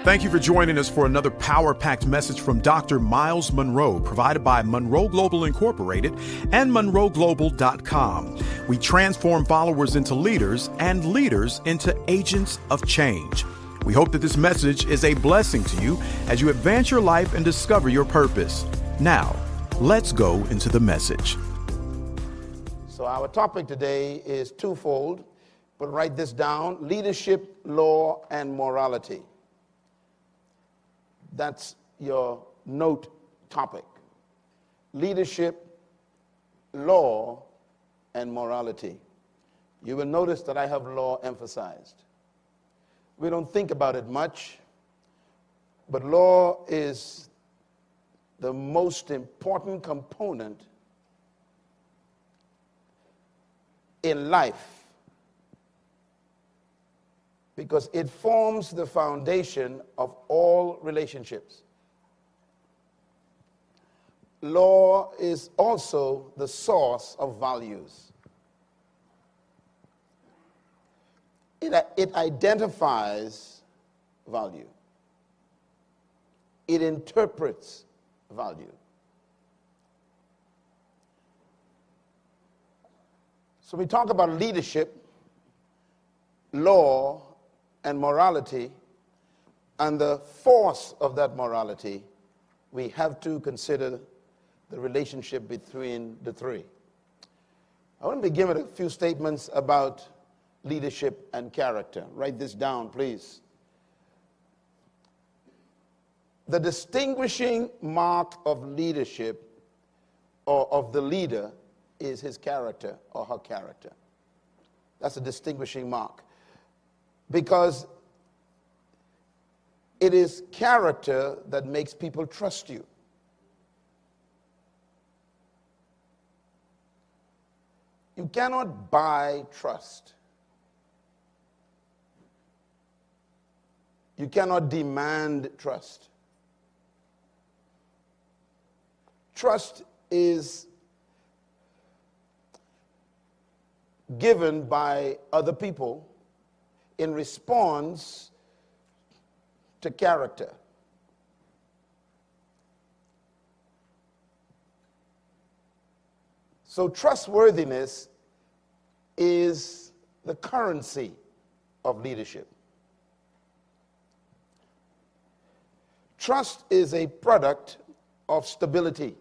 Thank you for joining us for another power-packed message from Dr. Myles Munroe, provided by Munroe Global Incorporated and MunroeGlobal.com. We transform followers into leaders and leaders into agents of change. We hope that this message is a blessing to you as you advance your life and discover your purpose. Now, let's go into the message. So our topic today is twofold, but write this down: leadership, law, and morality. That's your note topic. Leadership, law, and morality. You will notice that I have law emphasized. We don't think about it much, but law is the most important component in life because it forms the foundation of all relationships. Law is also the source of values. It identifies value. It interprets value. So we talk about leadership, law, and morality, and the force of that morality. We have to consider the relationship between the three. I want to begin with a few statements about leadership and character. Write this down, please. The distinguishing mark of leadership or of the leader is his character or her character. That's a distinguishing mark, because it is character that makes people trust you. You cannot buy trust. You cannot demand trust. Trust is given by other people in response to character. So trustworthiness is the currency of leadership. Trust is a product of stability.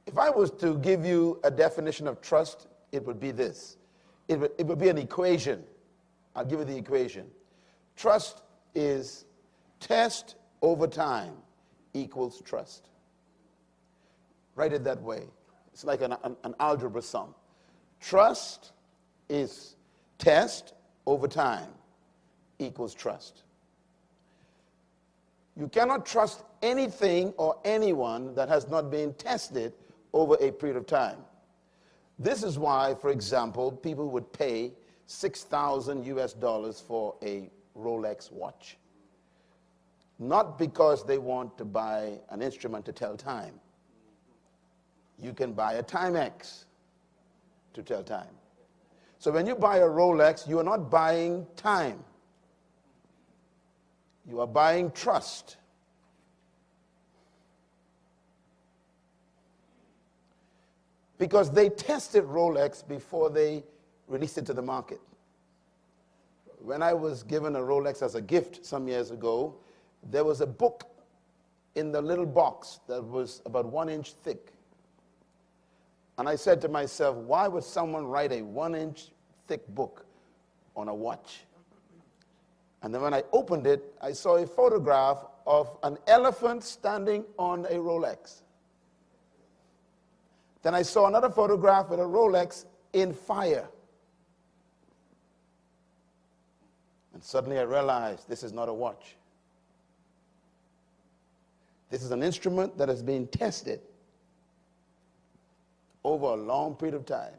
If I was to give you a definition of trust, it would be this. It would be an equation. I'll give you the equation. Trust is test over time equals trust. Write it that way. It's like an algebra sum. Trust is test over time equals trust. You cannot trust anything or anyone that has not been tested over a period of time. This is why, for example, people would pay $6,000 US for a Rolex watch. Not because they want to buy an instrument to tell time. You can buy a Timex to tell time. So when you buy a Rolex, you are not buying time. You are buying trust. Because they tested Rolex before they released it to the market. When I was given a Rolex as a gift some years ago, there was a book in the little box that was about 1 inch thick. And I said to myself, why would someone write a 1 inch thick book on a watch? And then when I opened it, I saw a photograph of an elephant standing on a Rolex. Then I saw another photograph with a Rolex in fire. And suddenly I realized this is not a watch. This is an instrument that has been tested over a long period of time.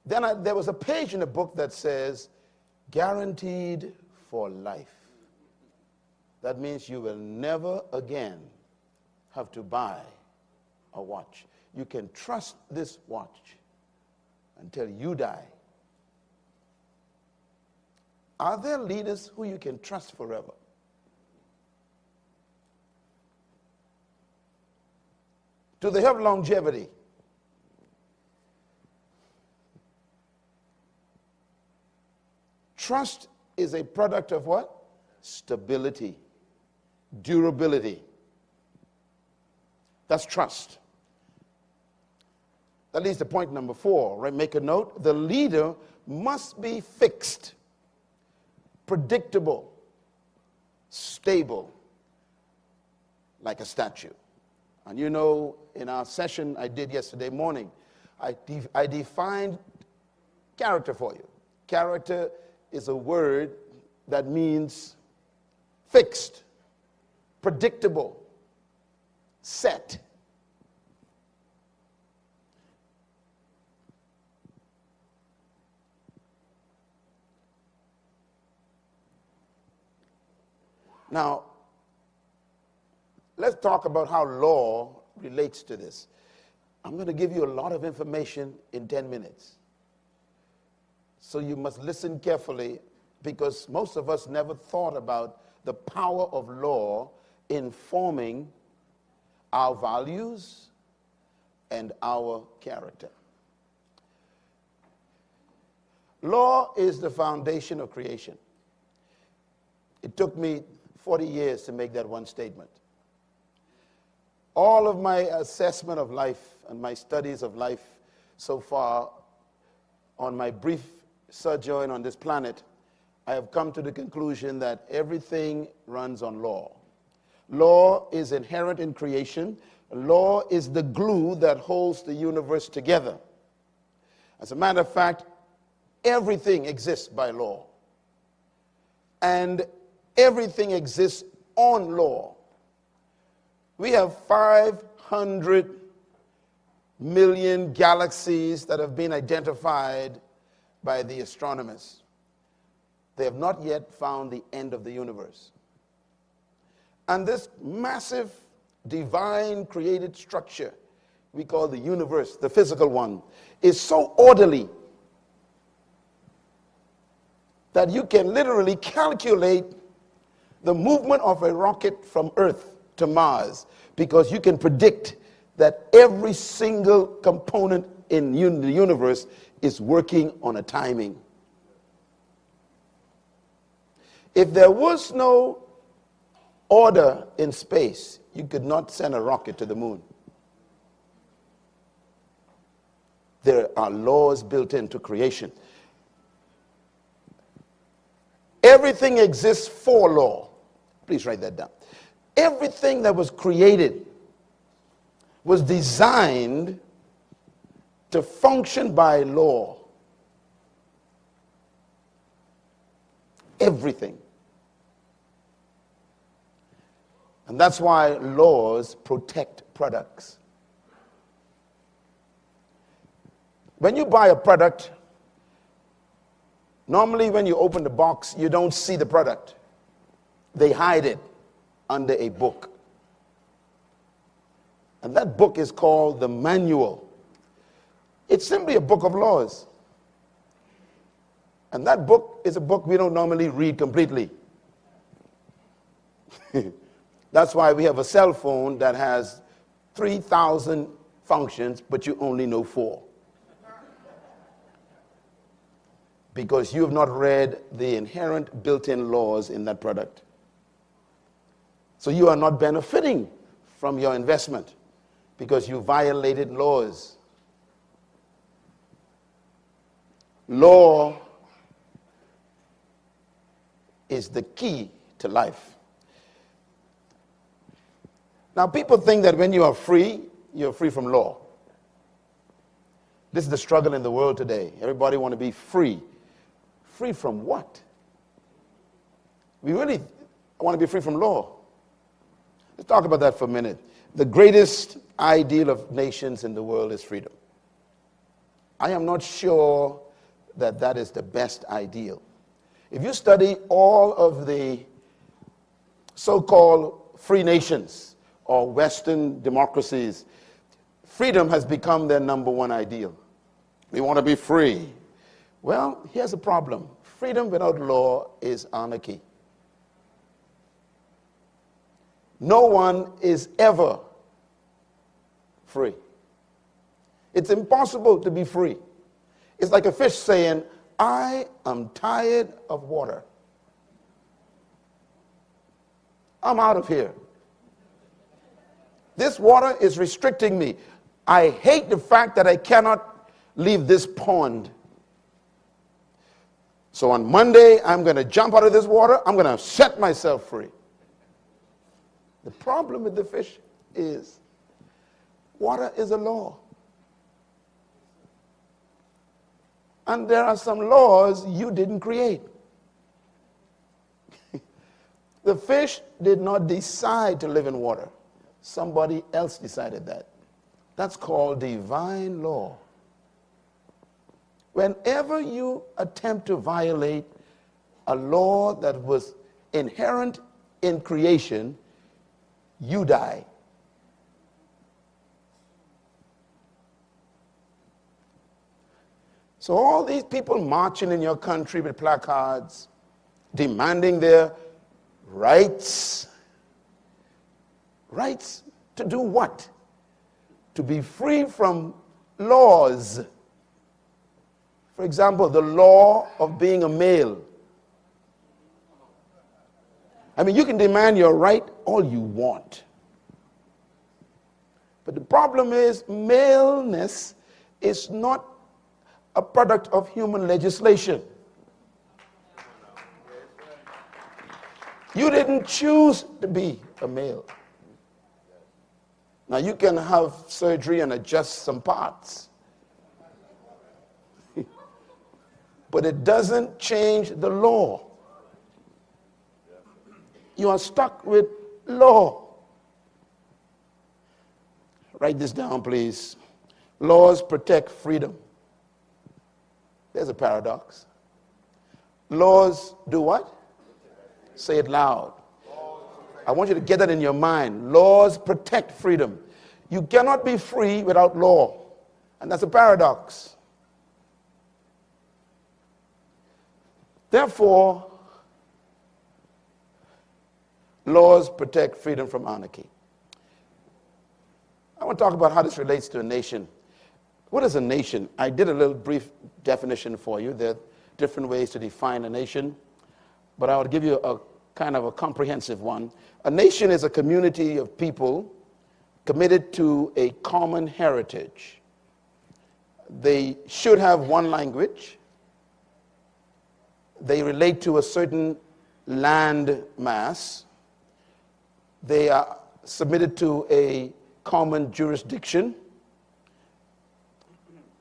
Then there was a page in the book that says, guaranteed for life. That means you will never again have to buy a watch. You can trust this watch until you die. Are there leaders who you can trust forever? Do they have longevity? Trust is a product of what? Stability, durability. That's trust. That leads to point number 4, right? Make a note. The leader must be fixed, predictable, stable, like a statue. And you know, in our session I did yesterday morning, I defined character for you. Character is a word that means fixed, predictable, set. Now, let's talk about how law relates to this. I'm going to give you a lot of information in 10 minutes. So you must listen carefully, because most of us never thought about the power of law in forming our values and our character. Law is the foundation of creation. It took me 40 years to make that one statement. All of my assessment of life and my studies of life so far, on my brief sojourn on this planet, I have come to the conclusion that everything runs on law. Law is inherent in creation. Law is the glue that holds the universe together. As a matter of fact, everything exists by law. And everything exists on law. We have 500 million galaxies that have been identified by the astronomers. They have not yet found the end of the universe. And this massive divine created structure we call the universe, the physical one, is so orderly that you can literally calculate the movement of a rocket from Earth to Mars, because you can predict that every single component in the universe is working on a timing. If there was no order in space, you could not send a rocket to the moon. There are laws built into creation. Everything exists for law. Please write that down. Everything that was created was designed to function by law. Everything. And that's why laws protect products. When you buy a product, normally when you open the box, you don't see the product. They hide it under a book. And that book is called the manual. It's simply a book of laws. And that book is a book we don't normally read completely. That's why we have a cell phone that has 3,000 functions, but you only know 4. Because you have not read the inherent built-in laws in that product. So you are not benefiting from your investment because you violated laws. Law is the key to life. Now, people think that when you are free, you're free from law. This is the struggle in the world today. Everybody wants to be free. Free from what? We really want to be free from law. Let's talk about that for a minute. The greatest ideal of nations in the world is freedom. I am not sure that that is the best ideal. If you study all of the so-called free nations or Western democracies, freedom has become their number one ideal. We want to be free. Well, here's a problem. Freedom without law is anarchy. No one is ever free. It's impossible to be free. It's like a fish saying, I am tired of water. I'm out of here. This water is restricting me. I hate the fact that I cannot leave this pond. So on Monday, I'm going to jump out of this water. I'm going to set myself free. The problem with the fish is water is a law. And there are some laws you didn't create. The fish did not decide to live in water. Somebody else decided that. That's called divine law. Whenever you attempt to violate a law that was inherent in creation, you die. So all these people marching in your country with placards, demanding their rights. Rights to do what? To be free from laws. For example, the law of being a male. I mean, you can demand your right all you want. But the problem is, maleness is not a product of human legislation. You didn't choose to be a male. Now, you can have surgery and adjust some parts. But it doesn't change the law. You are stuck with law. Write this down, please. Laws protect freedom. There's a paradox. Laws do what? Say it loud. I want you to get that in your mind. Laws protect freedom. You cannot be free without law. And that's a paradox. Therefore, laws protect freedom from anarchy. I want to talk about how this relates to a nation. What is a nation? I did a little brief definition for you. There are different ways to define a nation, but I would give you a kind of a comprehensive one. A nation is a community of people committed to a common heritage. They should have one language. They relate to a certain land mass. They are submitted to a common jurisdiction.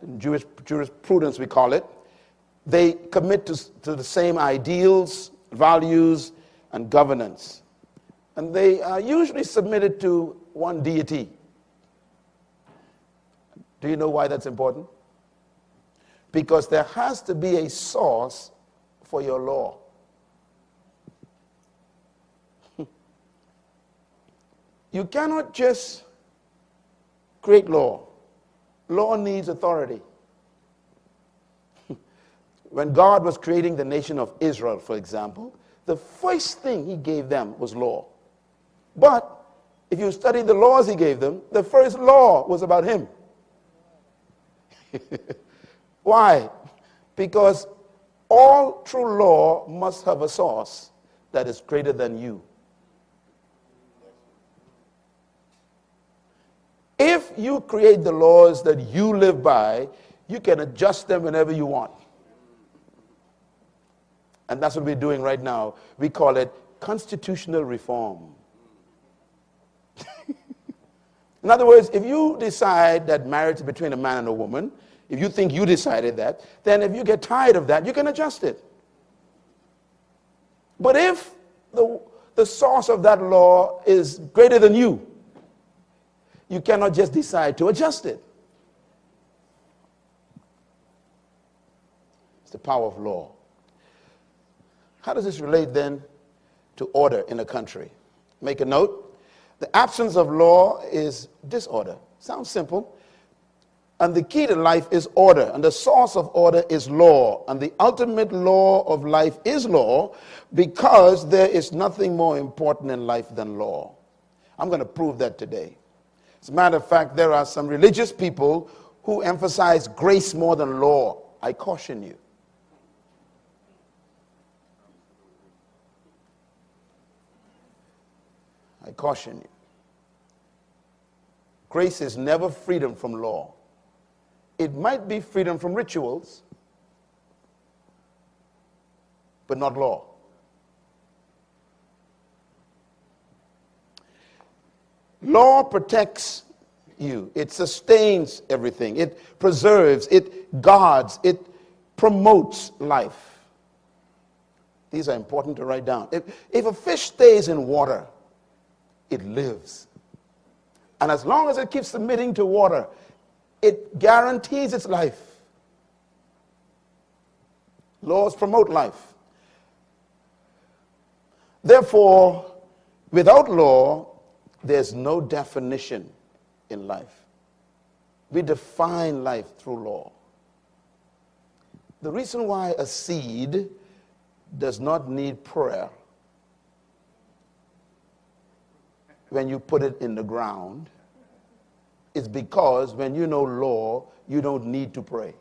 In Jewish jurisprudence, we call it. They commit to the same ideals, values, and governance. And they are usually submitted to one deity. Do you know why that's important? Because there has to be a source for your law. You cannot just create law. Law needs authority. When God was creating the nation of Israel, for example, the first thing he gave them was law. But if you study the laws he gave them, the first law was about him. Why? Because all true law must have a source that is greater than you. If you create the laws that you live by, you can adjust them whenever you want. And that's what we're doing right now. We call it constitutional reform. In other words, if you decide that marriage is between a man and a woman, if you think you decided that, then if you get tired of that, you can adjust it. But if the source of that law is greater than you cannot just decide to adjust it. It's the power of law. How does this relate then to order in a country? Make a note. The absence of law is disorder. Sounds simple. And the key to life is order. And the source of order is law. And the ultimate law of life is law, because there is nothing more important in life than law. I'm going to prove that today. As a matter of fact, there are some religious people who emphasize grace more than law. I caution you. I caution you. Grace is never freedom from law. It might be freedom from rituals, but not law. Law protects you. It sustains everything. It preserves, it guards, it promotes life. These are important to write down. If a fish stays in water, it lives. And as long as it keeps submitting to water, it guarantees its life. Laws promote life. Therefore, without law, there's no definition in life. We define life through law. The reason why a seed does not need prayer when you put it in the ground is because when you know law, you don't need to pray.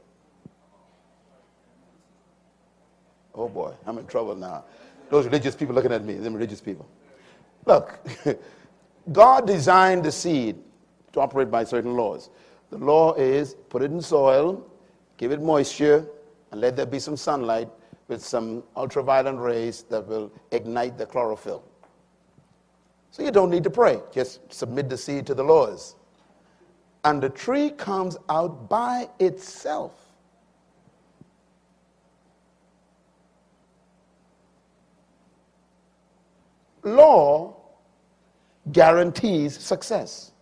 Oh boy, I'm in trouble now. Those religious people looking at me, them religious people. Look, God designed the seed to operate by certain laws. The law is put it in soil, give it moisture, and let there be some sunlight with some ultraviolet rays that will ignite the chlorophyll. So you don't need to pray. Just submit the seed to the laws. And the tree comes out by itself. Law guarantees success.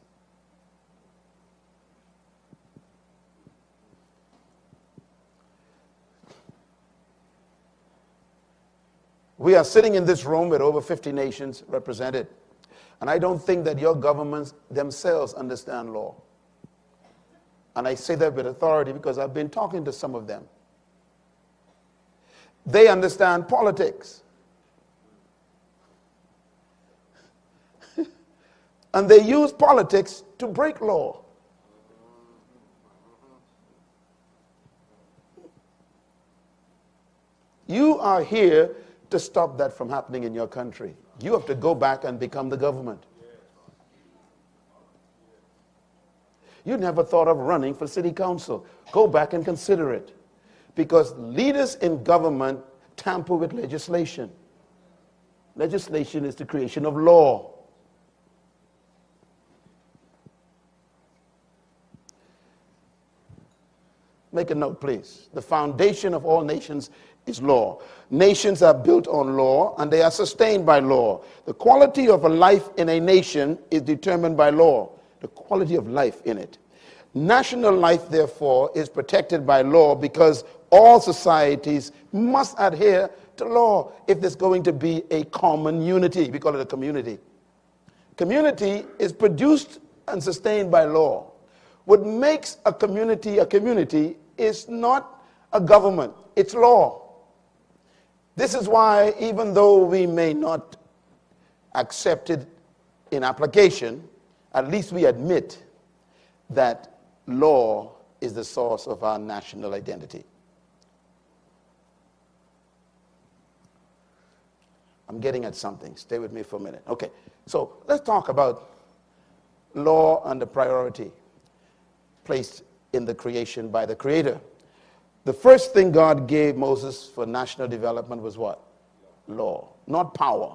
We are sitting in this room with over 50 nations represented. And I don't think that your governments themselves understand law. And I say that with authority because I've been talking to some of them. They understand politics. And they use politics to break law. You are here to stop that from happening in your country. You have to go back and become the government. You never thought of running for city council. Go back and consider it. Because leaders in government tamper with legislation. Legislation is the creation of law. Make a note, please. The foundation of all nations is law. Nations are built on law, and they are sustained by law. The quality of a life in a nation is determined by law. The quality of life in it. National life, therefore, is protected by law because all societies must adhere to law if there's going to be a common unity. We call it a community. Community is produced and sustained by law. What makes a community is not a government, it's law. This is why, even though we may not accept it in application, at least we admit that law is the source of our national identity. I'm getting at something. Stay with me for a minute. Okay, so let's talk about law and the priority placed in the creation by the Creator. The first thing God gave Moses for national development was what? Law, not power.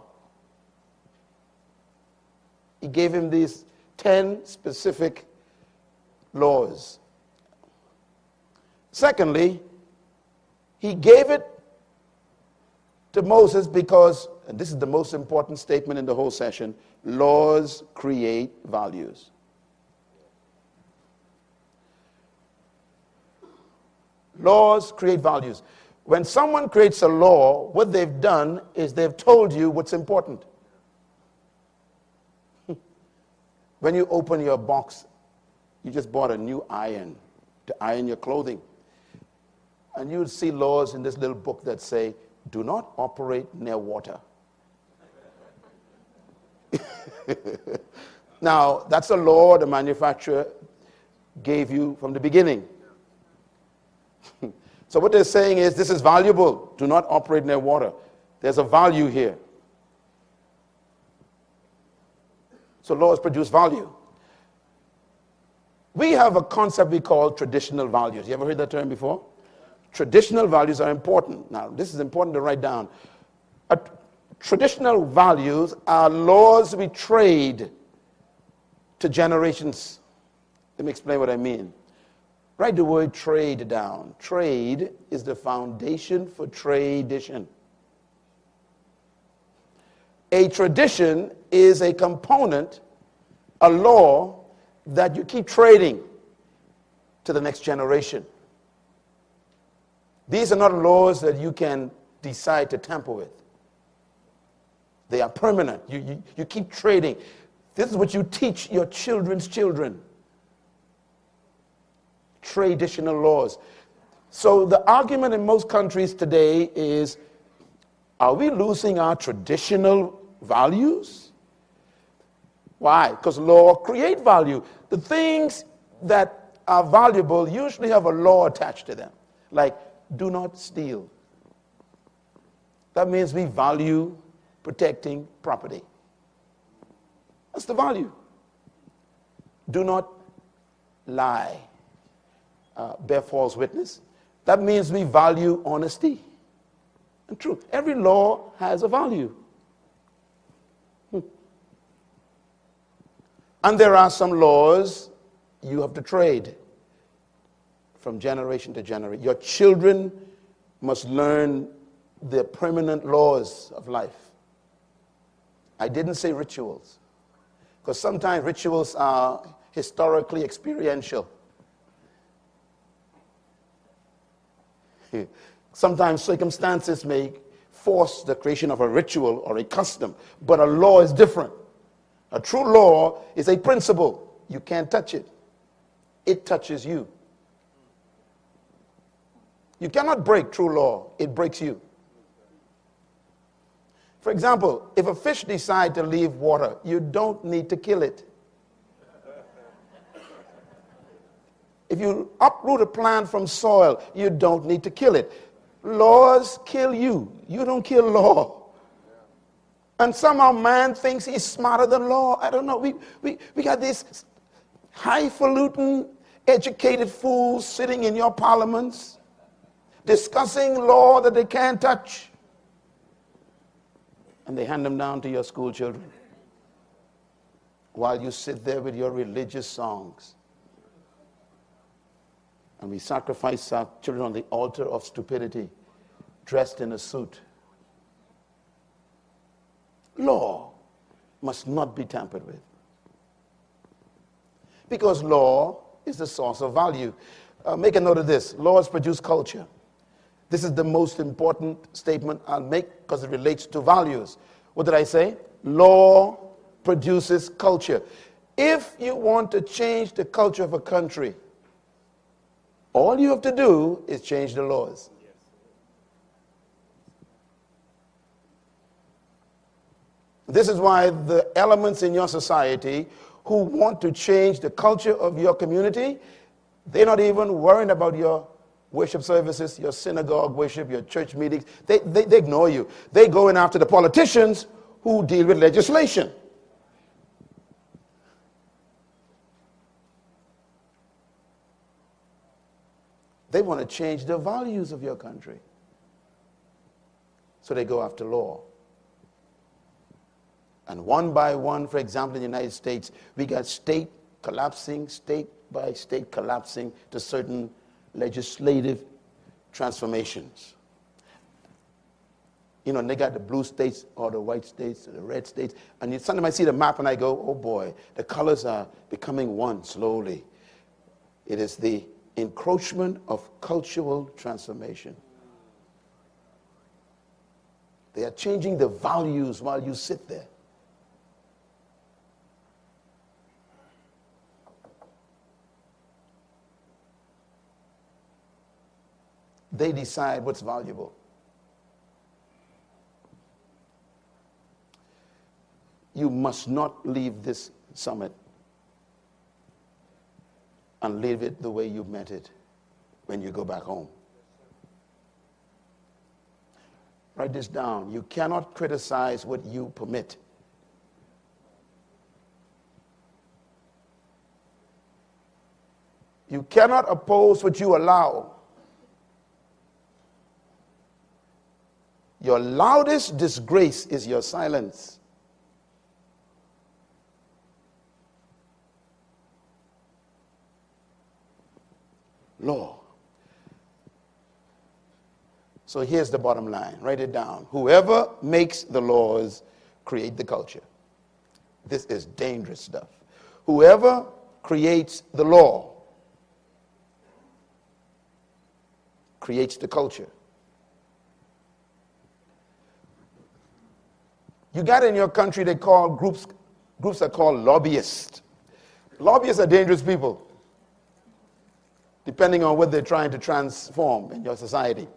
He gave him these 10 specific laws. Secondly, he gave it to Moses because, and this is the most important statement in the whole session, laws create values. Laws create values. When someone creates a law, what they've done is they've told you what's important. When you open your box, you just bought a new iron. to iron your clothing. And you would see laws in this little book that say, do not operate near water. Now, that's a law the manufacturer gave you from the beginning. So what they're saying is, this is valuable. Do not operate near water. There's a value here. So laws produce value. We have a concept we call traditional values. You ever heard that term before? Traditional values are important. Now, this is important to write down. Traditional values are laws we trade to generations. Let me explain what I mean. Write the word trade down. Trade is the foundation for tradition. A tradition is a component, a law that you keep trading to the next generation. These are not laws that you can decide to tamper with. They are permanent. You keep trading. This is what you teach your children's children. Traditional laws. So the argument in most countries today is, are we losing our traditional values? Why? Because law create value. The things that are valuable usually have a law attached to them. Like, do not steal. That means we value protecting property. That's the value. Do not lie, bear false witness. That means we value honesty and truth. Every law has a value. And there are some laws you have to trade from generation to generation. Your children must learn the permanent laws of life. I didn't say rituals, because sometimes rituals are historically experiential. Sometimes circumstances may force the creation of a ritual or a custom, but a law is different. A true law is a principle. You can't touch it. It touches you. You cannot break true law. It breaks you. For example, if a fish decides to leave water, you don't need to kill it. If you uproot a plant from soil, you don't need to kill it. Laws kill you. You don't kill law. And somehow man thinks he's smarter than law. I don't know. We got these highfalutin, educated fools sitting in your parliaments discussing law that they can't touch. And they hand them down to your school children while you sit there with your religious songs. And we sacrifice our children on the altar of stupidity, dressed in a suit. Law must not be tampered with, because law is the source of value. Make a note of this. Laws produce culture. This is the most important statement I'll make because it relates to values. What did I say? Law produces culture. If you want to change the culture of a country, all you have to do is change the laws. This is why the elements in your society who want to change the culture of your community, they're not even worrying about your worship services, your synagogue worship, your church meetings. They ignore you. They go in after the politicians who deal with legislation. They want to change the values of your country. So they go after law. And one by one, for example, in the United States, we got state by state collapsing to certain legislative transformations. You know, and they got the blue states or the white states or the red states. And sometimes I see the map and I go, oh boy, the colors are becoming one slowly. It is the encroachment of cultural transformation. They are changing the values while you sit there. They decide what's valuable. You must not leave this summit and leave it the way you met it when you go back home. Write this down. You cannot criticize what you permit. You cannot oppose what you allow. Your loudest disgrace is your silence. Law. So here's the bottom line. Write it down. Whoever makes the laws create the culture. This is dangerous stuff. Whoever creates the law creates the culture. You got in your country, they call groups are called lobbyists. Lobbyists are dangerous people, depending on what they're trying to transform in your society.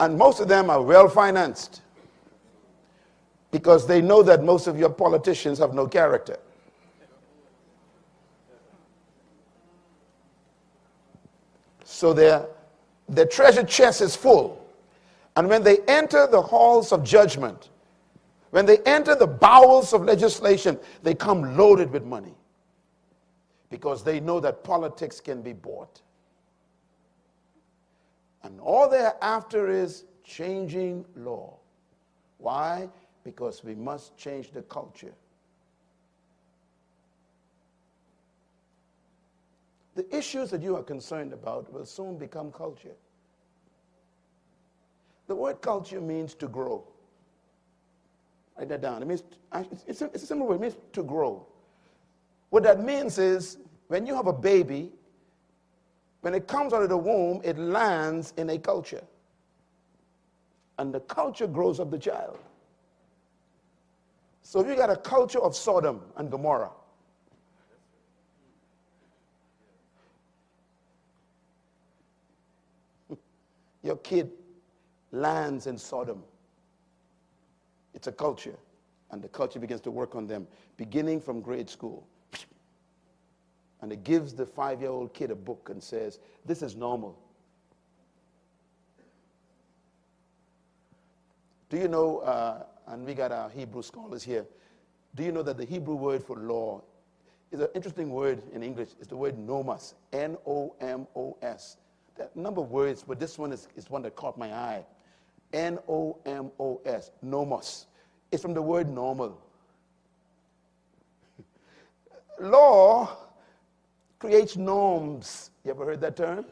And most of them are well-financed because they know that most of your politicians have no character. So their treasure chest is full. And when they enter the halls of judgment, when they enter the bowels of legislation, they come loaded with money because they know that politics can be bought. And all they're after is changing law. Why? Because we must change the culture. The issues that you are concerned about will soon become culture. The word culture means to grow. Write that down. It means, it's a simple word. It means to grow. What that means is when you have a baby, when it comes out of the womb, it lands in a culture. And the culture grows up the child. So if you got a culture of Sodom and Gomorrah, your kid lands in Sodom. It's a culture, and the culture begins to work on them, beginning from grade school. And it gives the 5-year-old kid a book and says, this is normal. Do you know, and we got our Hebrew scholars here, do you know that the Hebrew word for law is an interesting word in English? It's the word nomos, N-O-M-O-S. There are a number of words, but this one is one that caught my eye. N-O-M-O-S, nomos. It's from the word normal. Law creates norms. You ever heard that term?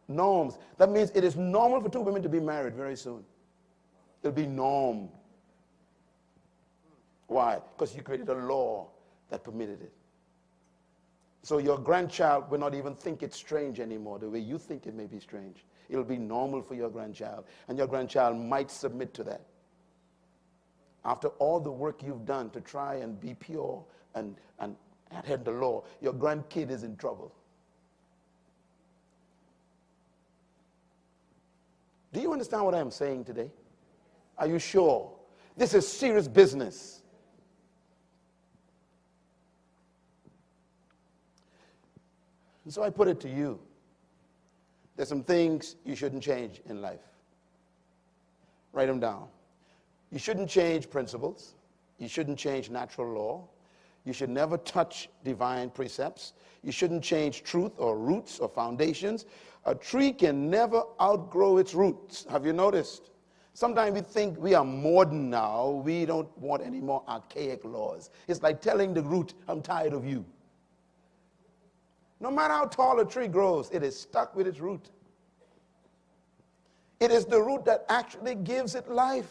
Norms. That means it is normal for two women to be married very soon. It'll be norm. Why? Because you created a law that permitted it. So your grandchild will not even think it's strange anymore, the way you think it may be strange. It'll be normal for your grandchild, and your grandchild might submit to that. After all the work you've done to try and be pure and adhere to the law, your grandkid is in trouble. Do you understand what I am saying today? Are you sure? This is serious business. And so I put it to you. There's some things you shouldn't change in life. Write them down. You shouldn't change principles. You shouldn't change natural law. You should never touch divine precepts. You shouldn't change truth or roots or foundations. A tree can never outgrow its roots. Have you noticed? Sometimes we think we are modern now. We don't want any more archaic laws. It's like telling the root, I'm tired of you. No matter how tall a tree grows, it is stuck with its root. It is the root that actually gives it life.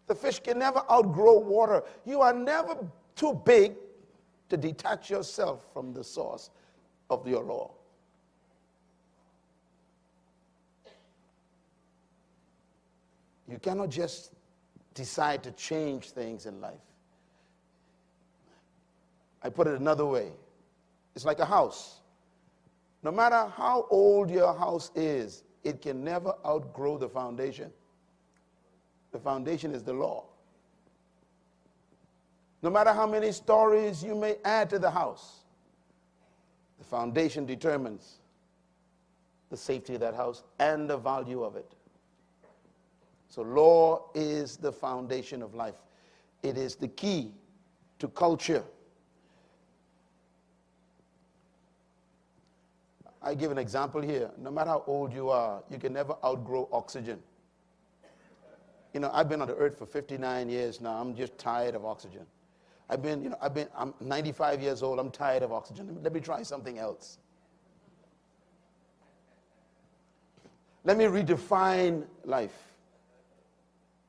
The fish can never outgrow water. You are never too big to detach yourself from the source of your law. You cannot just decide to change things in life. I put it another way. It's like a house. No matter how old your house is, it can never outgrow the foundation. The foundation is the law. No matter how many stories you may add to the house, the foundation determines the safety of that house and the value of it. So law is the foundation of life. It is the key to culture. I give an example here. No matter how old you are, you can never outgrow oxygen. You know, I've been on the earth for 59 years now. I'm just tired of oxygen. I'm 95 years old. I'm tired of oxygen. Let me try something else. Let me redefine life.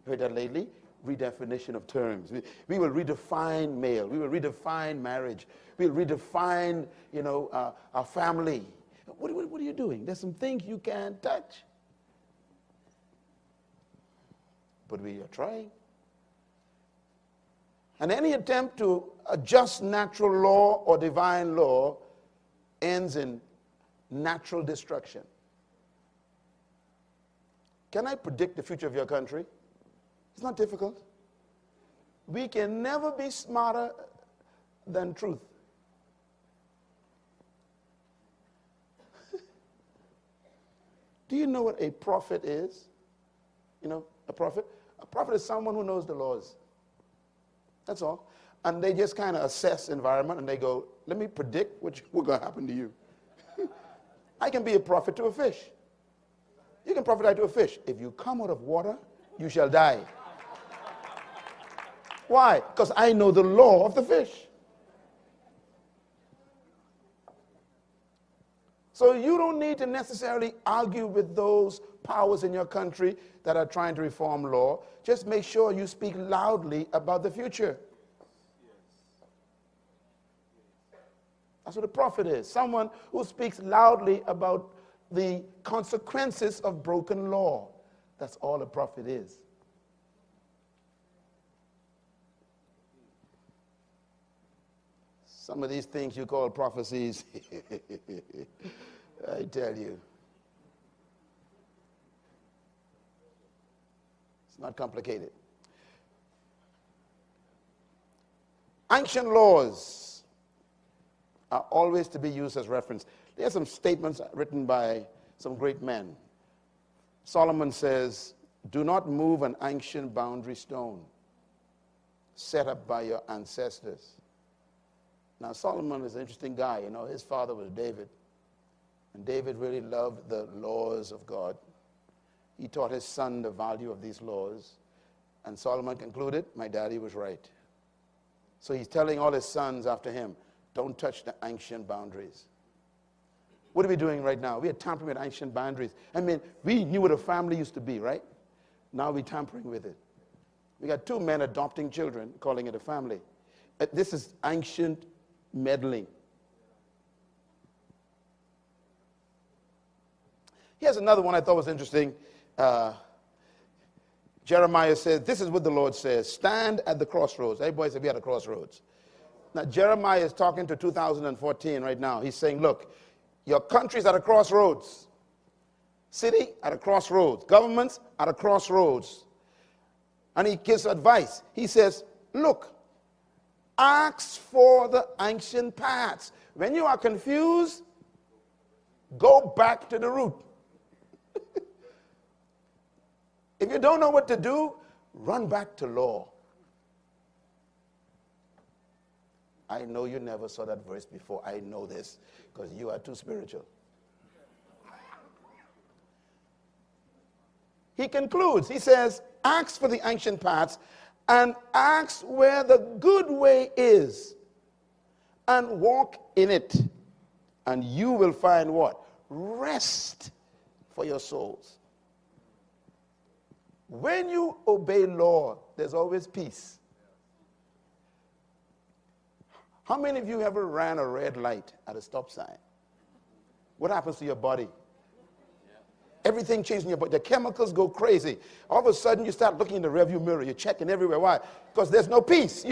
Heard that lately? Redefinition of terms. We will redefine male. We will redefine marriage. We will redefine, our family. What are you doing? There's some things you can't touch. But we are trying. And any attempt to adjust natural law or divine law ends in natural destruction. Can I predict the future of your country? It's not difficult. We can never be smarter than truth. Do you know what a prophet is? You know, a prophet? A prophet is someone who knows the laws. That's all. And they just kind of assess environment and they go, let me predict what's going to happen to you. I can be a prophet to a fish. You can prophesy to a fish. If you come out of water, you shall die. Why? Because I know the law of the fish. So you don't need to necessarily argue with those powers in your country that are trying to reform law. Just make sure you speak loudly about the future. That's what a prophet is. Someone who speaks loudly about the consequences of broken law. That's all a prophet is. Some of these things you call prophecies, I tell you, it's not complicated. Ancient laws are always to be used as reference. There are some statements written by some great men. Solomon says, do not move an ancient boundary stone set up by your ancestors. Now, Solomon is an interesting guy. You know, his father was David. And David really loved the laws of God. He taught his son the value of these laws. And Solomon concluded, my daddy was right. So he's telling all his sons after him, don't touch the ancient boundaries. What are we doing right now? We are tampering with ancient boundaries. I mean, we knew what a family used to be, right? Now we're tampering with it. We got two men adopting children, calling it a family. This is ancient meddling. Here's another one I thought was interesting. Jeremiah says, this is what the Lord says, stand at the crossroads. Everybody said, we at a crossroads. Now, Jeremiah is talking to 2014 right now. He's saying, look, your country's at a crossroads. City at a crossroads. Governments at a crossroads. And he gives advice. He says, look, ask for the ancient paths. When you are confused, go back to the root. If you don't know what to do, run back to law. I know you never saw that verse before. I know this because you are too spiritual. He concludes, he says, ask for the ancient paths and ask where the good way is and walk in it. And you will find what? Rest for your souls. When you obey law, there's always peace. How many of you ever ran a red light at a stop sign? What happens to your body? Everything changes in your body. The chemicals go crazy. All of a sudden, you start looking in the rearview mirror. You're checking everywhere. Why? Because there's no peace.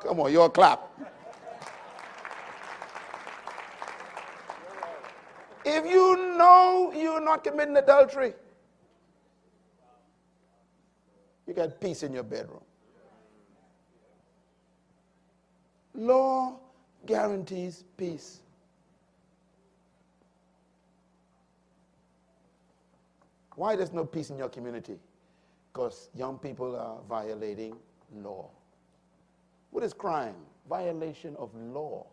Come on, you're a clap. If you know you're not committing adultery, you got peace in your bedroom. Law guarantees peace. Why there's no peace in your community? Because young people are violating law. What is crime? Violation of law.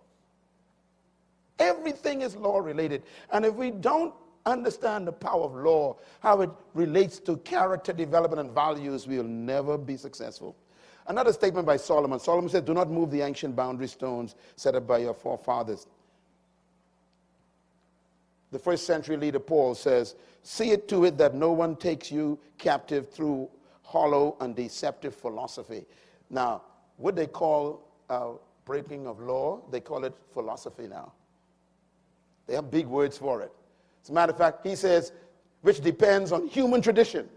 Everything is law related. And if we don't understand the power of law, how it relates to character development and values, we'll never be successful. Another statement by Solomon. Solomon said, do not move the ancient boundary stones set up by your forefathers. The first century leader Paul says, see it to it that no one takes you captive through hollow and deceptive philosophy. Now, what they call breaking of law, they call it philosophy now. They have big words for it. As a matter of fact, he says, which depends on human tradition.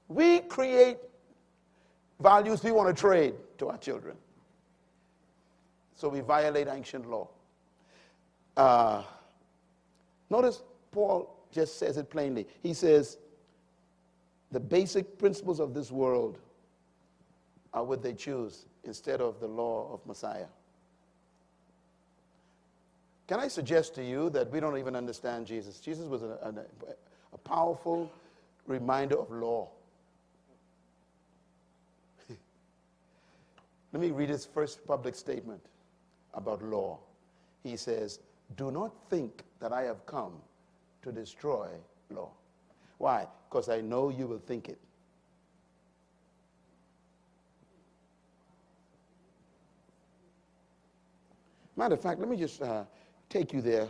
We create values we want to trade to our children. So we violate ancient law. Notice Paul just says it plainly. He says, the basic principles of this world are what they choose instead of the law of Messiah. Can I suggest to you that we don't even understand Jesus? Jesus was a powerful reminder of law. Let me read his first public statement about law. He says, do not think that I have come to destroy law. Why? Because I know you will think it. Matter of fact, let me just take you there.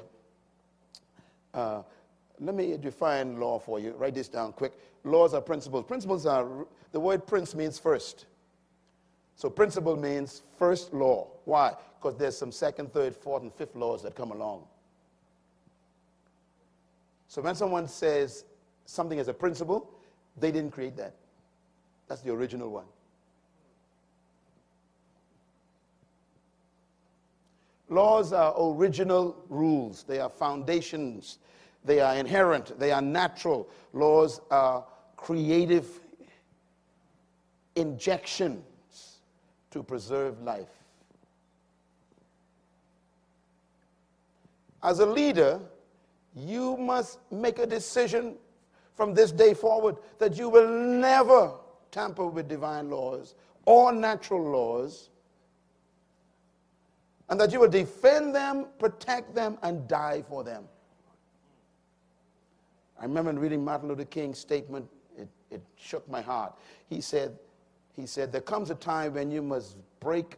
Let me define law for you. Write this down quick. Laws are principles. Principles are, the word prince means first. So principle means first law. Why? Because there's some second, third, fourth, and fifth laws that come along. So when someone says something is a principle, they didn't create that. That's the original one. Laws are original rules. They are foundations. They are inherent. They are natural. Laws are creative injections to preserve life. As a leader, you must make a decision from this day forward that you will never tamper with divine laws or natural laws, and that you will defend them, protect them, and die for them. I remember reading Martin Luther King's statement. It shook my heart. He said, there comes a time when you must break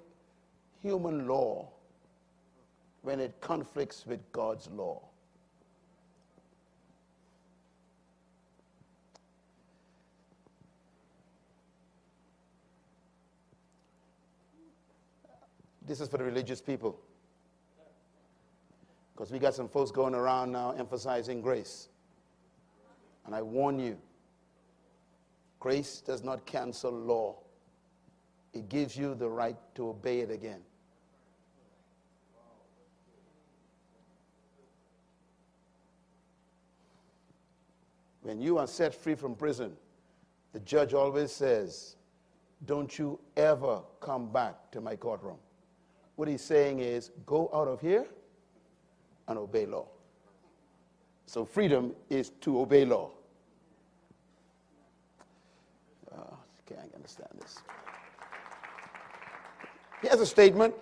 human law when it conflicts with God's law. This is for the religious people. Because we got some folks going around now emphasizing grace. And I warn you, grace does not cancel law. It gives you the right to obey it again. When you are set free from prison, the judge always says, don't you ever come back to my courtroom. What he's saying is, go out of here and obey law. So freedom is to obey law. Okay, I understand this. Here's a statement.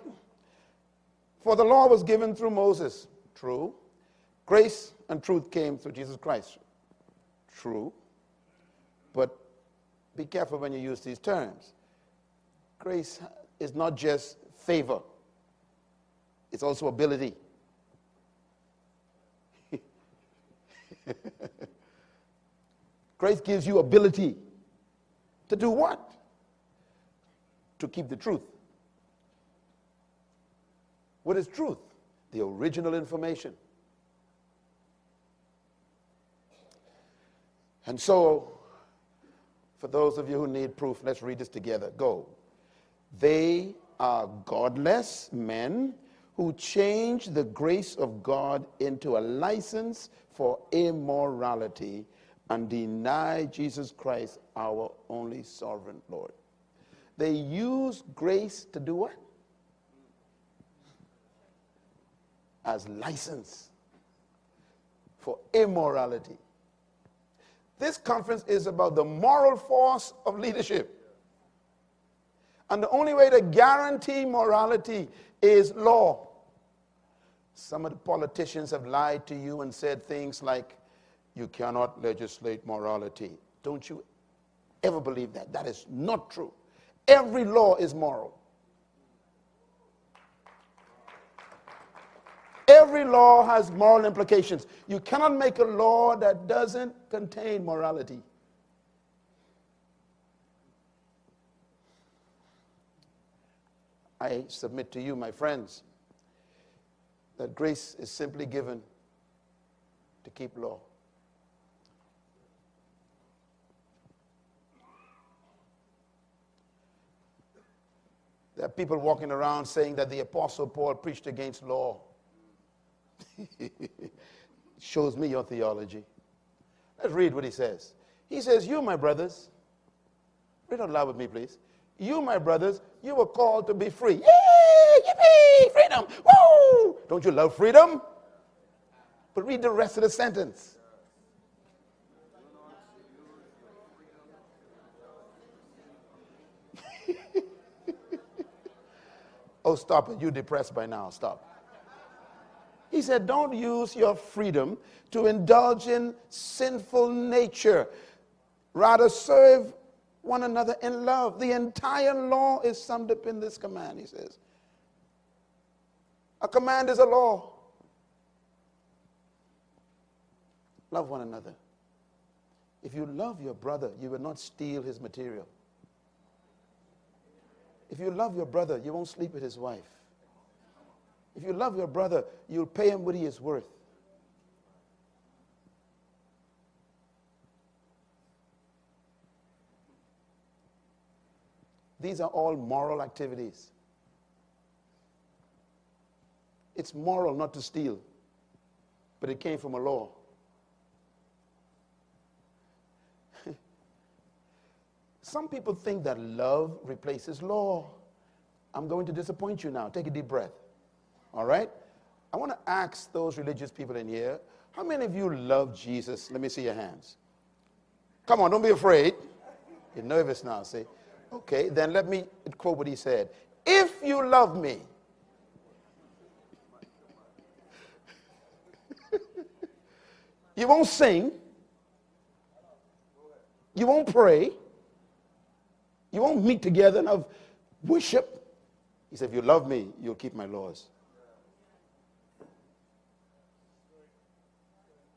For the law was given through Moses. True. Grace and truth came through Jesus Christ. True. But be careful when you use these terms. Grace is not just favor. It's also ability. Grace gives you ability to do what? To keep the truth. What is truth? The original information. And so, for those of you who need proof, let's read this together. Go. They are godless men who change the grace of God into a license for immorality and deny Jesus Christ, our only sovereign Lord. They use grace to do what? As license for immorality. This conference is about the moral force of leadership. And the only way to guarantee morality is law. Some of the politicians have lied to you and said things like, you cannot legislate morality. Don't you ever believe that. That is not true. Every law is moral. Every law has moral implications. You cannot make a law that doesn't contain morality. I submit to you, my friends, that grace is simply given to keep law. There are people walking around saying that the Apostle Paul preached against law. Shows me your theology. Let's read what he says. He says, you, my brothers, read out loud with me, please. You, my brothers, you were called to be free. Yay! Yippee! Freedom! Woo! Don't you love freedom? But read the rest of the sentence. Oh, stop it. You're depressed by now. Stop. He said, don't use your freedom to indulge in sinful nature. Rather, serve one another in love. The entire law is summed up in this command, he says. A command is a law. Love one another. If you love your brother, you will not steal his material. If you love your brother, you won't sleep with his wife. If you love your brother, you'll pay him what he is worth. These are all moral activities. It's moral not to steal, but it came from a law. Some people think that love replaces law. I'm going to disappoint you now. Take a deep breath. All right? I want to ask those religious people in here, how many of you love Jesus? Let me see your hands. Come on, don't be afraid. You're nervous now, see? Okay, then let me quote what he said. If you love me, you won't sing, you won't pray, you won't meet together and have worship. He said, if you love me, you'll keep my laws.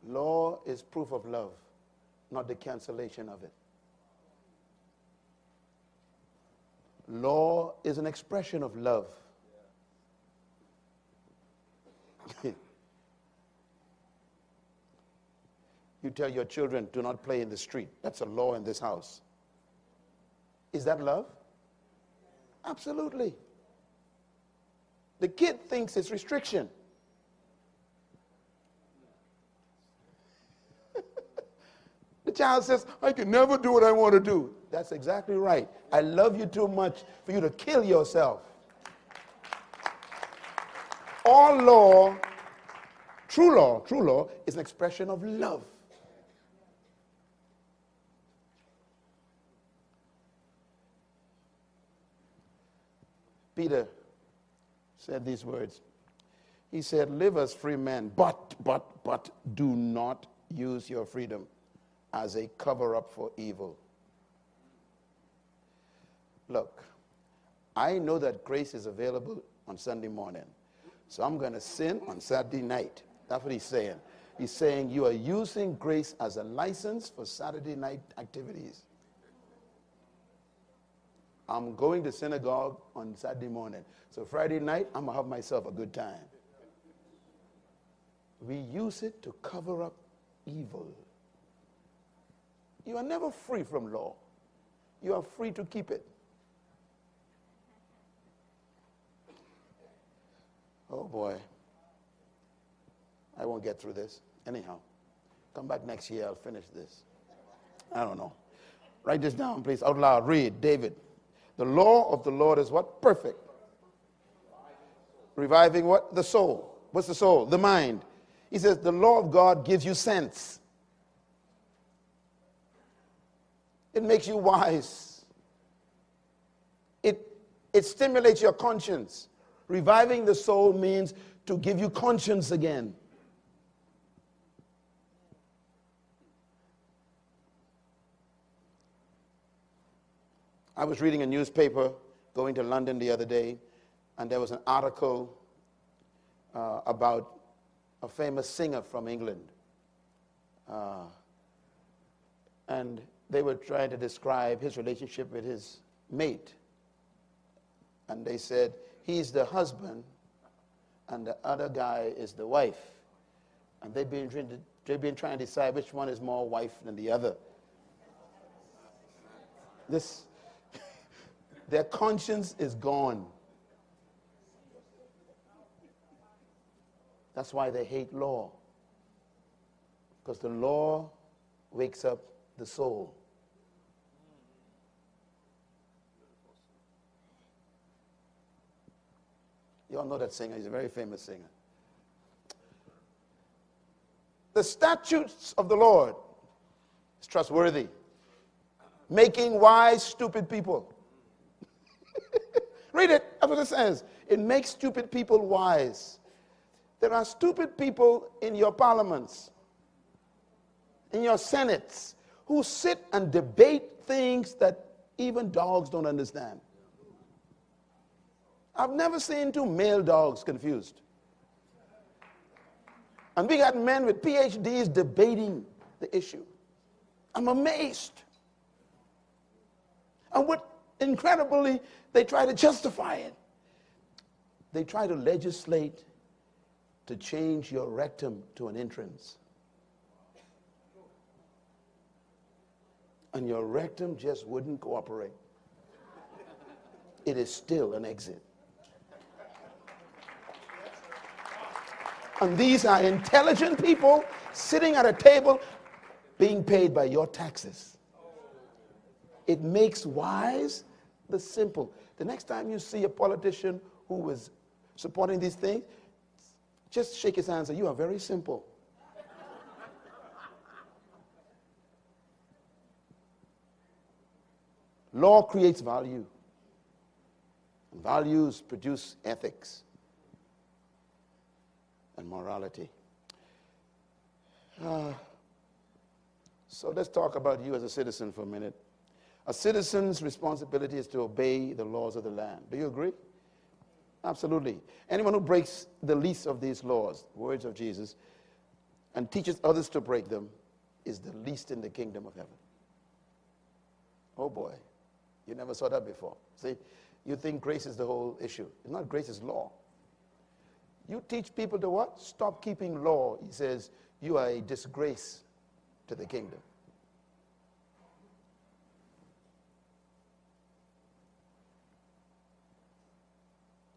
Law is proof of love, not the cancellation of it. Law is an expression of love. You tell your children, do not play in the street. That's a law in this house. Is that love? Absolutely. The kid thinks it's restriction. The child says, I can never do what I want to do. That's exactly right. I love you too much for you to kill yourself. All law, true law is an expression of love. Peter said these words. He said, live as free men, but do not use your freedom as a cover-up for evil. Look, I know that grace is available on Sunday morning, so I'm going to sin on Saturday night. That's what he's saying. He's saying you are using grace as a license for Saturday night activities. I'm going to synagogue on Saturday morning, so Friday night, I'm going to have myself a good time. We use it to cover up evil. You are never free from law. You are free to keep it. Oh boy. I won't get through this. Anyhow, come back next year, I'll finish this. I don't know. Write this down, please, out loud. Read, David. The law of the Lord is what? Perfect. Reviving what? The soul. What's the soul? The mind. He says the law of God gives you sense. It makes you wise. It stimulates your conscience. Reviving the soul means to give you conscience again. I was reading a newspaper going to London the other day, and there was an article about a famous singer from England. And they were trying to describe his relationship with his mate. And they said, he's the husband, and the other guy is the wife. And they've been trying to decide which one is more wife than the other. Their conscience is gone. That's why they hate law. Because the law wakes up the soul. You all know that singer. He's a very famous singer. The statutes of the Lord is trustworthy, making wise stupid people. Read it. That's what it says. It makes stupid people wise. There are stupid people in your parliaments, in your senates, who sit and debate things that even dogs don't understand. I've never seen two male dogs confused. And we got men with PhDs debating the issue. I'm amazed. And what incredibly, they try to justify it. They try to legislate to change your rectum to an entrance. And your rectum just wouldn't cooperate. It is still an exit. And these are intelligent people sitting at a table being paid by your taxes. It makes wise the simple. The next time you see a politician who is supporting these things, just shake his hand and say, you are very simple. Law creates value. And values produce ethics and morality. So let's talk about you as a citizen for a minute. A citizen's responsibility is to obey the laws of the land. Do you agree? Absolutely. Anyone who breaks the least of these laws, words of Jesus, and teaches others to break them is the least in the kingdom of heaven. Oh boy, you never saw that before. See, you think grace is the whole issue. It's not grace, it's law. You teach people to what? Stop keeping law. He says, you are a disgrace to the kingdom.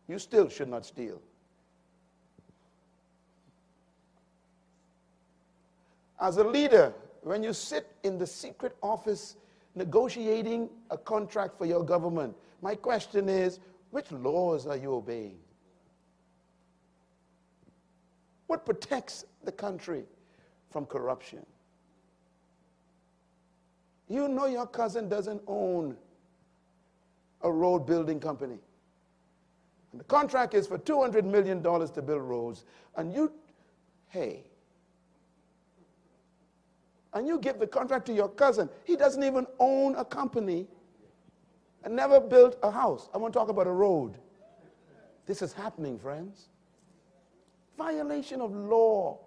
You still should not steal. As a leader, when you sit in the secret office negotiating a contract for your government, my question is, which laws are you obeying? What protects the country from corruption? You know your cousin doesn't own a road building company. And the contract is for $200 million to build roads. And you give the contract to your cousin. He doesn't even own a company and never built a house. I want to talk about a road. This is happening, friends. Violation of law.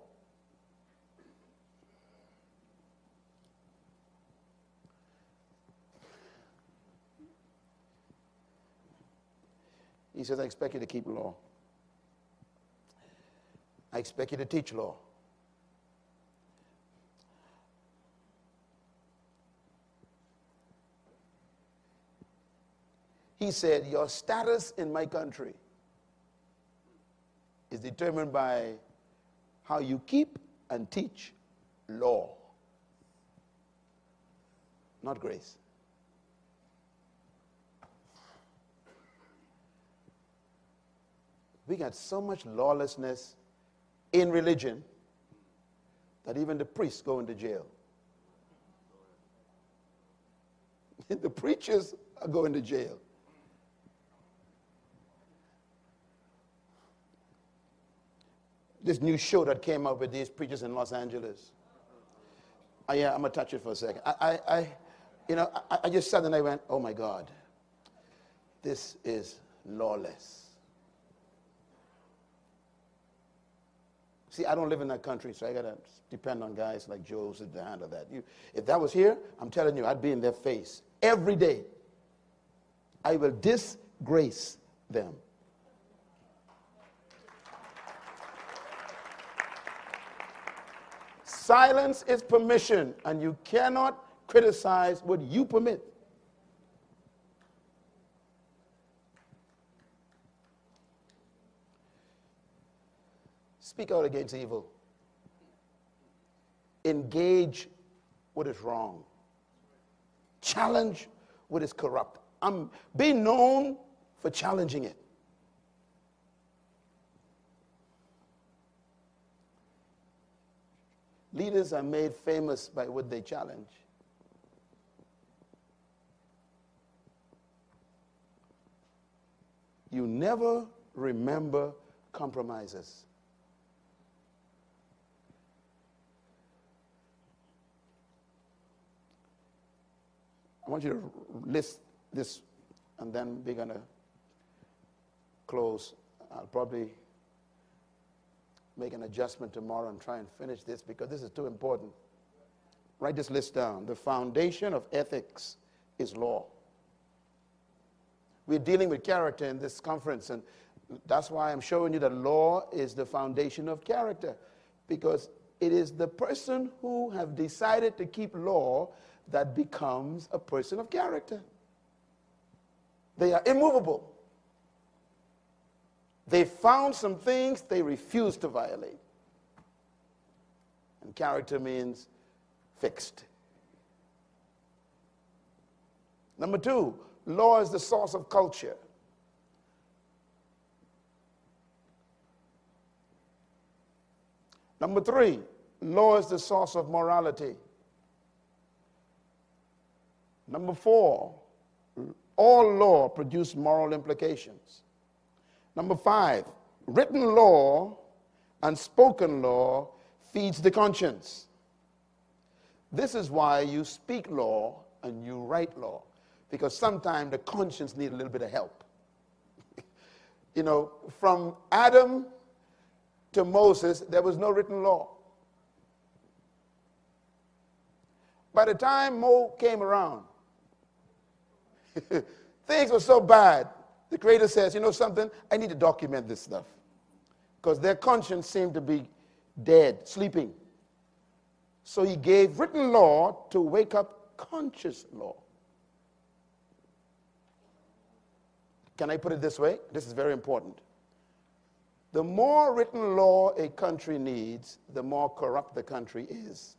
He says, I expect you to keep law. I expect you to teach law. He said, your status in my country is determined by how you keep and teach law, not grace. We got so much lawlessness in religion that even the priests go into jail. The preachers are going to jail. This new show that came out with these preachers in Los Angeles. Yeah, I'm going to touch it for a second. I just sat and I went, oh my God, this is lawless. See, I don't live in that country, so I got to depend on guys like Joseph to handle that. If that was here, I'm telling you, I'd be in their face every day. I will disgrace them. Silence is permission, and you cannot criticize what you permit. Speak out against evil. Engage what is wrong. Challenge what is corrupt. Be known for challenging it. Leaders are made famous by what they challenge. You never remember compromises. I want you to list this, and then we're going to close. I'll probably make an adjustment tomorrow and try and finish this because this is too important. Write this list down. The foundation of ethics is law. We're dealing with character in this conference, and that's why I'm showing you that law is the foundation of character, because it is the person who have decided to keep law that becomes a person of character. They are immovable. They found some things they refuse to violate. And character means fixed. Number two, law is the source of culture. Number three, law is the source of morality. Number four, all law produces moral implications. Number five, written law and spoken law feeds the conscience. This is why you speak law and you write law, because sometimes the conscience needs a little bit of help. From Adam to Moses, there was no written law. By the time Mo came around, things were so bad. The Creator says, you know something? I need to document this stuff. Because their conscience seemed to be dead, sleeping. So he gave written law to wake up conscious law. Can I put it this way? This is very important. The more written law a country needs, the more corrupt the country is.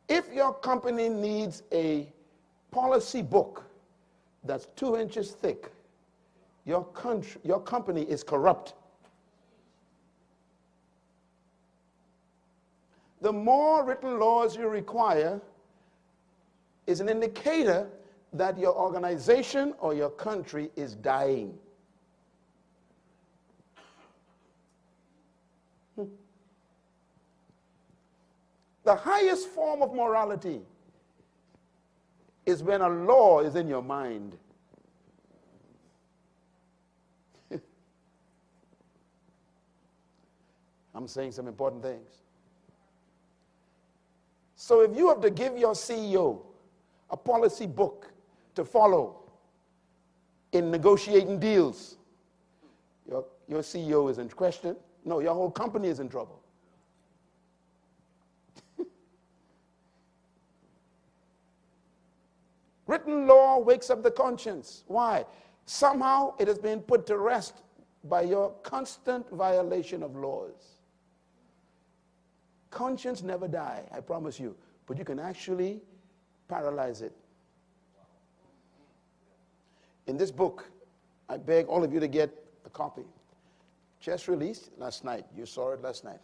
If your company needs a policy book that's 2 inches thick, your company is corrupt. The more written laws you require is an indicator that your organization or your country is dying. The highest form of morality is when a law is in your mind. I'm saying some important things. So if you have to give your CEO a policy book to follow in negotiating deals, your CEO is in question. No, your whole company is in trouble. Written law wakes up the conscience. Why? Somehow it has been put to rest by your constant violation of laws. Conscience never die, I promise you, but you can actually paralyze it. In this book, I beg all of you to get a copy. Just released last night. You saw it last night.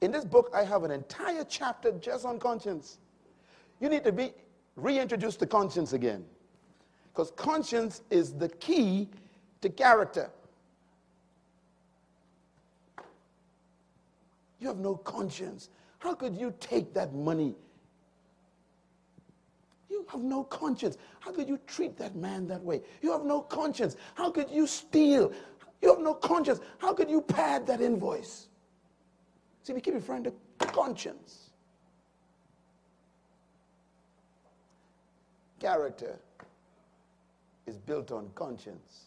In this book, I have an entire chapter just on conscience. You need to be reintroduced to conscience again, because conscience is the key to character. You have no conscience. How could you take that money? You have no conscience. How could you treat that man that way? You have no conscience. How could you steal? You have no conscience. How could you pad that invoice? See, we keep referring to conscience. Character is built on conscience.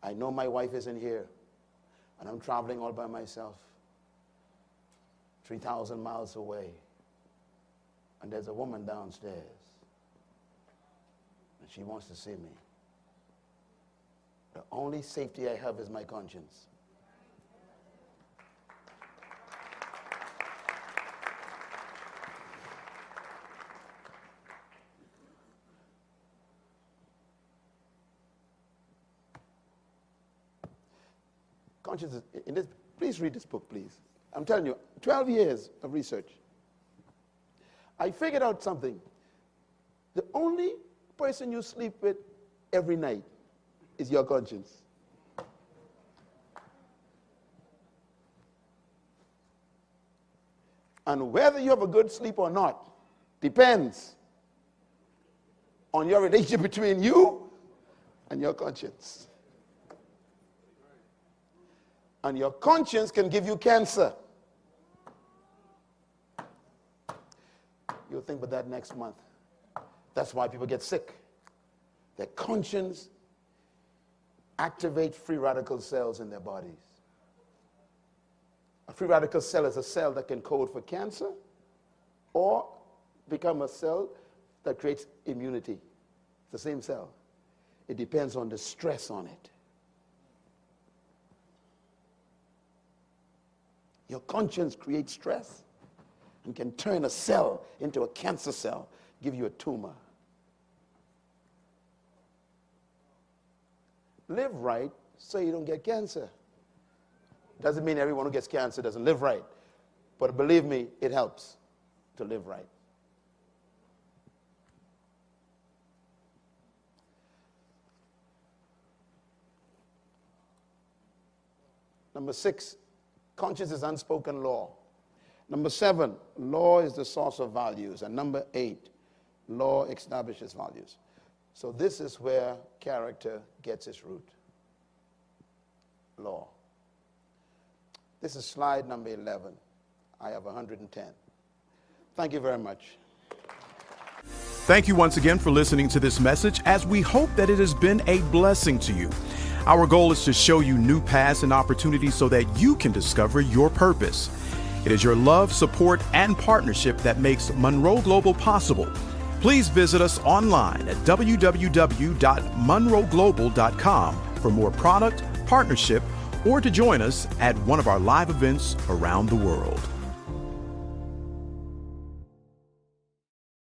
I know my wife isn't here, and I'm traveling all by myself, 3,000 miles away, and there's a woman downstairs, and she wants to see me. The only safety I have is my conscience. Conscience in this, please read this book, please. I'm telling you, 12 years of research. I figured out something. The only person you sleep with every night is your conscience. And whether you have a good sleep or not depends on your relationship between you and your conscience. And your conscience can give you cancer. You'll think about that next month. That's why people get sick. Their conscience activates free radical cells in their bodies. A free radical cell is a cell that can code for cancer or become a cell that creates immunity. It's the same cell. It depends on the stress on it. Your conscience creates stress and can turn a cell into a cancer cell, give you a tumor. Live right so you don't get cancer. Doesn't mean everyone who gets cancer doesn't live right. But believe me, it helps to live right. Number 6, conscience is unspoken law. Number 7, law is the source of values. And number 8, law establishes values. So this is where character gets its root. Law. This is slide number 11. I have 110. Thank you very much. Thank you once again for listening to this message, as we hope that it has been a blessing to you. Our goal is to show you new paths and opportunities so that you can discover your purpose. It is your love, support, and partnership that makes Munroe Global possible. Please visit us online at www.munroeglobal.com for more product, partnership, or to join us at one of our live events around the world.